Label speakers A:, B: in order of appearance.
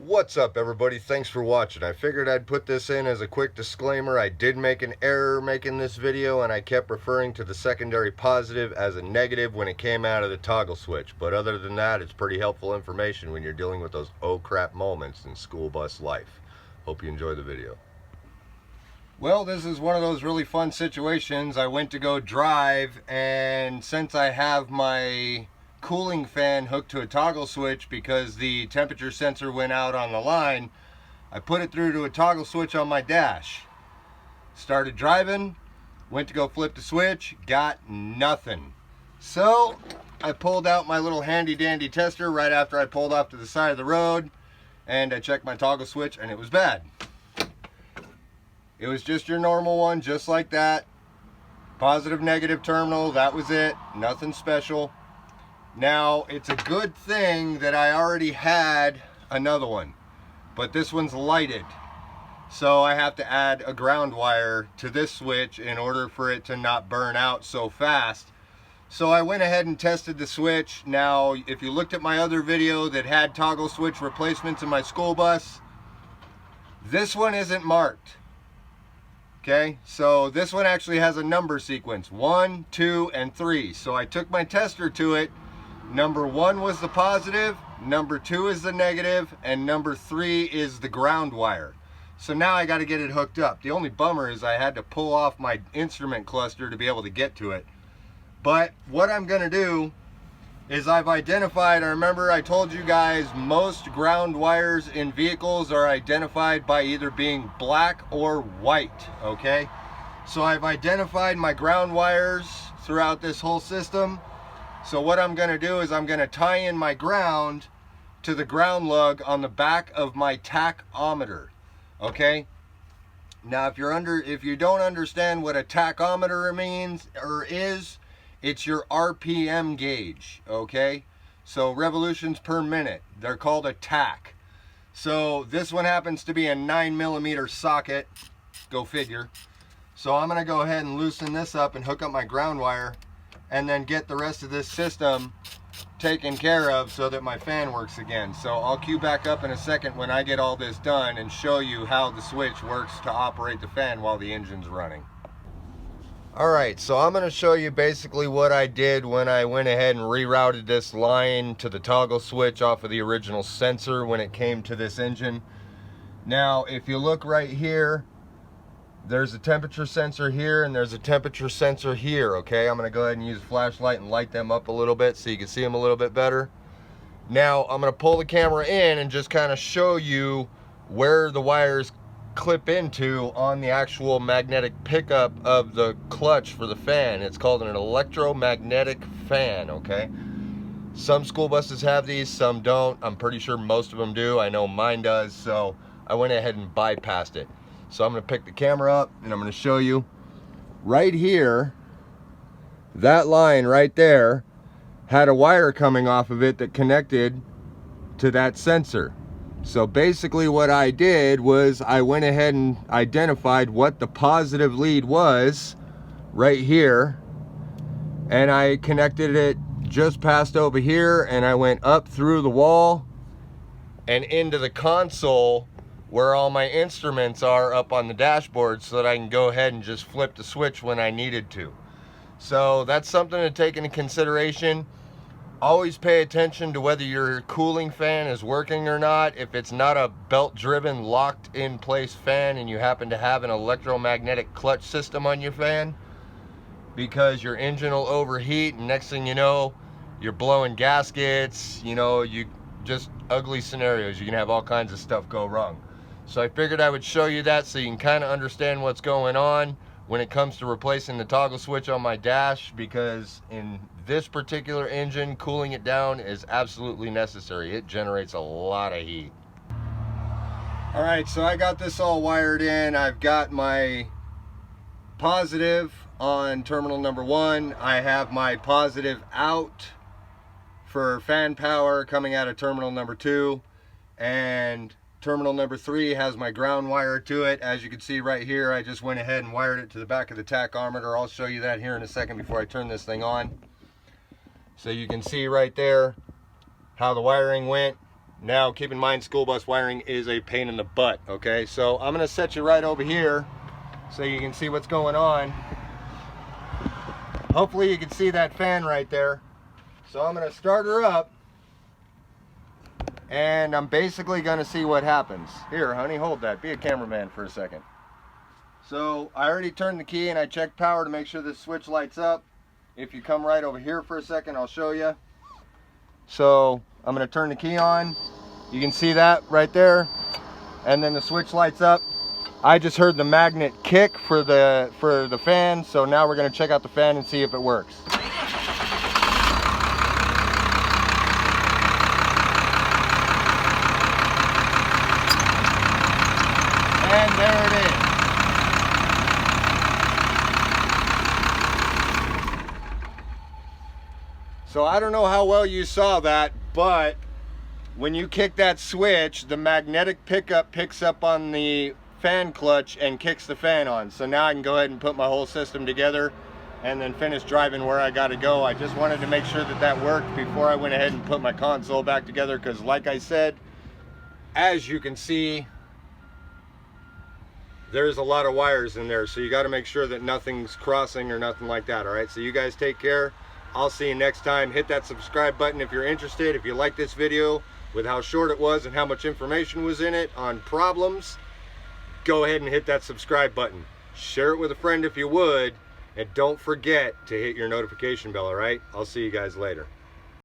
A: What's up, everybody? Thanks for watching. I figured I'd put this in as a quick disclaimer. I did make an error making this video, and I kept referring to the secondary positive as a negative when it came out of the toggle switch. But other than that, it's pretty helpful information when you're dealing with those oh crap moments in school bus life. Hope you enjoy the video. Well, this is one of those really fun situations. I went to go drive, and since I have my cooling fan hooked to a toggle switch because the temperature sensor went out on the line, I put it through to a toggle switch on my dash. Started driving, went to go flip the switch, got nothing. So I pulled out my little handy dandy tester right after I pulled off to the side of the road, and I checked my toggle switch, and it was bad. It was just your normal one, just like that. Positive, negative terminal, that was it. Nothing special. Now, it's a good thing that I already had another one, but this one's lighted. So I have to add a ground wire to this switch in order for it to not burn out so fast. So I went ahead and tested the switch. Now, if you looked at my other video that had toggle switch replacements in my school bus, this one isn't marked. Okay, so this one actually has a number sequence, 1, 2, and 3. So I took my tester to it. Number 1 was the positive, number 2 is the negative, and number 3 is the ground wire. So now I got to get it hooked up. The only bummer is I had to pull off my instrument cluster to be able to get to it. But what I'm going to do is I've identified, I remember I told you guys most ground wires in vehicles are identified by either being black or white, okay? So I've identified my ground wires throughout this whole system. So what I'm going to do is I'm going to tie in my ground to the ground lug on the back of my tachometer, okay? Now if you don't understand what a tachometer means or is, it's your RPM gauge, okay? So revolutions per minute. They're called a tach. So this one happens to be a 9mm socket. Go figure. So I'm going to go ahead and loosen this up and hook up my ground wire and then get the rest of this system taken care of so that my fan works again. So I'll cue back up in a second when I get all this done and show you how the switch works to operate the fan while the engine's running. Alright, so I'm going to show you basically what I did when I went ahead and rerouted this line to the toggle switch off of the original sensor when it came to this engine. Now, if you look right here, there's a temperature sensor here and there's a temperature sensor here, okay? I'm going to go ahead and use a flashlight and light them up a little bit so you can see them a little bit better. Now, I'm going to pull the camera in and just kind of show you where the wires clip into on the actual magnetic pickup of the clutch for the fan. It's called an electromagnetic fan, okay? Some school buses have these, some don't. I'm pretty sure most of them do. I know mine does, so I went ahead and bypassed it. So I'm going to pick the camera up and I'm going to show you right here. That line right there had a wire coming off of it that connected to that sensor. So basically what I did was I went ahead and identified what the positive lead was right here, and I connected it just past over here, and I went up through the wall and into the console where all my instruments are up on the dashboard so that I can go ahead and just flip the switch when I needed to. So that's something to take into consideration. Always pay attention to whether your cooling fan is working or not. If it's not a belt-driven, locked-in-place fan and you happen to have an electromagnetic clutch system on your fan, because your engine will overheat and next thing you know, you're blowing gaskets, you just ugly scenarios. You can have all kinds of stuff go wrong. So I figured I would show you that so you can kind of understand what's going on when it comes to replacing the toggle switch on my dash, because in this particular engine, cooling it down is absolutely necessary. It generates a lot of heat. Alright, so I got this all wired in. I've got my positive on terminal number 1. I have my positive out for fan power coming out of terminal number 2. And terminal number 3 has my ground wire to it. As you can see right here, I just went ahead and wired it to the back of the tachometer. I'll show you that here in a second before I turn this thing on. So you can see right there how the wiring went. Now, keep in mind, school bus wiring is a pain in the butt, okay? So I'm gonna set you right over here so you can see what's going on. Hopefully you can see that fan right there. So I'm gonna start her up, and I'm basically gonna see what happens. Here, honey, hold that. Be a cameraman for a second. So I already turned the key and I checked power to make sure this switch lights up. If you come right over here for a second, I'll show you. So I'm gonna turn the key on. You can see that right there. And then the switch lights up. I just heard the magnet kick for the fan. So now we're gonna check out the fan and see if it works. And there it is. So I don't know how well you saw that, but when you kick that switch, the magnetic pickup picks up on the fan clutch and kicks the fan on. So now I can go ahead and put my whole system together and then finish driving where I gotta go. I just wanted to make sure that that worked before I went ahead and put my console back together, because like I said, as you can see, there's a lot of wires in there, so you got to make sure that nothing's crossing or nothing like that. All right, so you guys take care. I'll see you next time. Hit that subscribe button if you're interested. If you like this video with how short it was and how much information was in it on problems, go ahead and hit that subscribe button. Share it with a friend if you would, and don't forget to hit your notification bell. All right, I'll see you guys later.